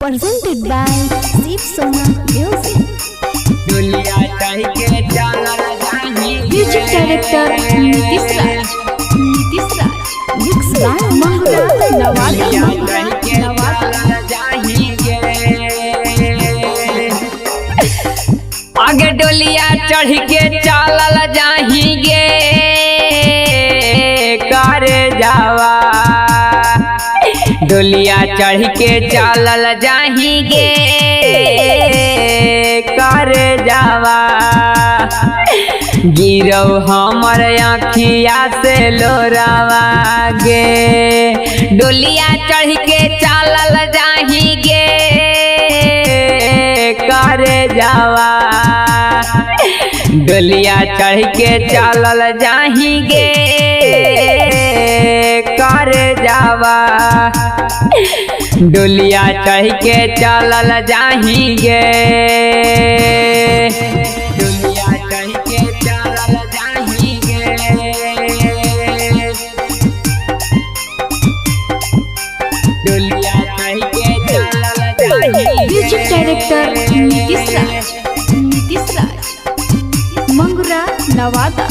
presented by Deep Sona Music. Music director Nitish Raj. Mixed by Mangra Nawada. आगे डोलिया चढ़ के चालल जाहिगे कर जावा। डोलिया चढ़ के चालल जाहिगे कर जावा। गिरौ हमर आँखिया से लोरावा गे। डोलिया चढ़ के चालल जाहिगे कर जावा। डोलिया चढ़ के चालल जाहिगे कर जावा। डोलिया चढ़ के चालल जाहिगे। डोलिया चढ़ के चालल जाहिगे। डोलिया चढ़ के चालल जाहिगे। Music director Nitish Raj. Mangra Nawada.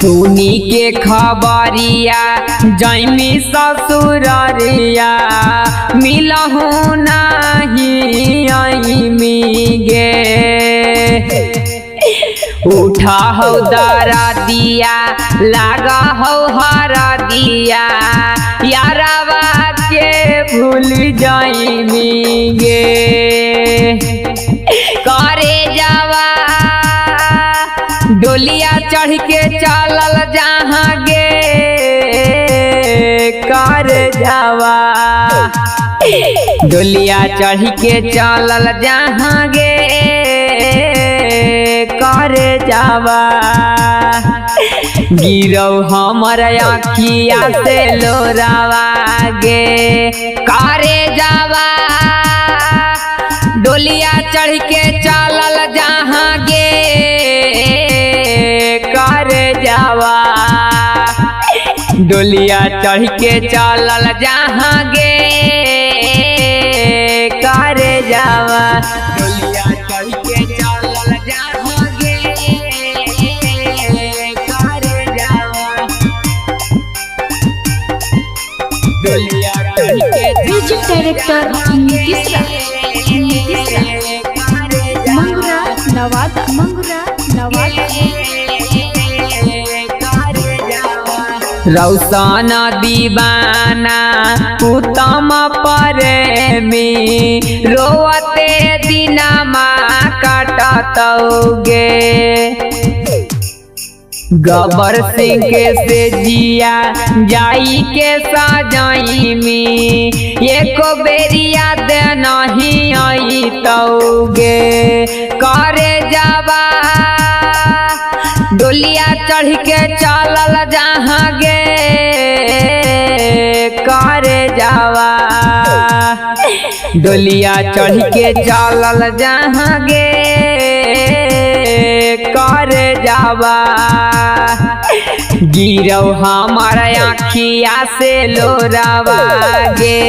सुनी के खबरिया जैमी ससुररिया मिलहु नहीं आईमी गे। उठा हो दरा दिया लागा हो हरा दिया यारावा के भूल जाईमी गे। करे जावा डोलिया चढ़ के चालल जहाँ गे कर जावा। डोलिया चढ़ के चालल जहाँ गे कर जावा। गिरौ हमर आँखिया से लोरावा गे करे जावा। डोलिया चढ़ के चालल जहाँ गे कर जावा। डोलिया चढ़ के चालल जहाँ गे कर जावा। डोलिया चढ़ के चालल जहाँ गे कर जावा। डोलिया चढ़ के Music director Nitish Raj. Mangra Nawada. रौसाना दीवाना उत्तम प्रेमी रोवते दिनमा काटतौगे। गबर सिंह के से जिया जाई के साजाईमी एको बेरिया दे नहीं आई तौगे करे जावा। डोलिया चढ़ के चालल जहाँ गे कर जावा। डोलिया चढ़ के चालल जहाँ गे कर जावा। गिरौ हमर आँखिया से लोरावा गे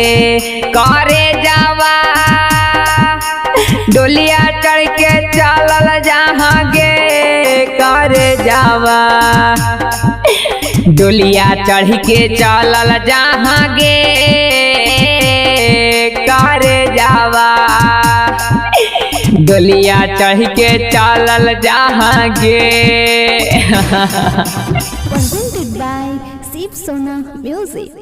करे जावा। डोलिया चढ़ के चालल जहाँ गे कर जावा। डोलिया चढ़ के चालल जहाँ गे कर जावा। डोलिया चढ़ के चालल जहाँ गे। Presented by Deep Sona Music.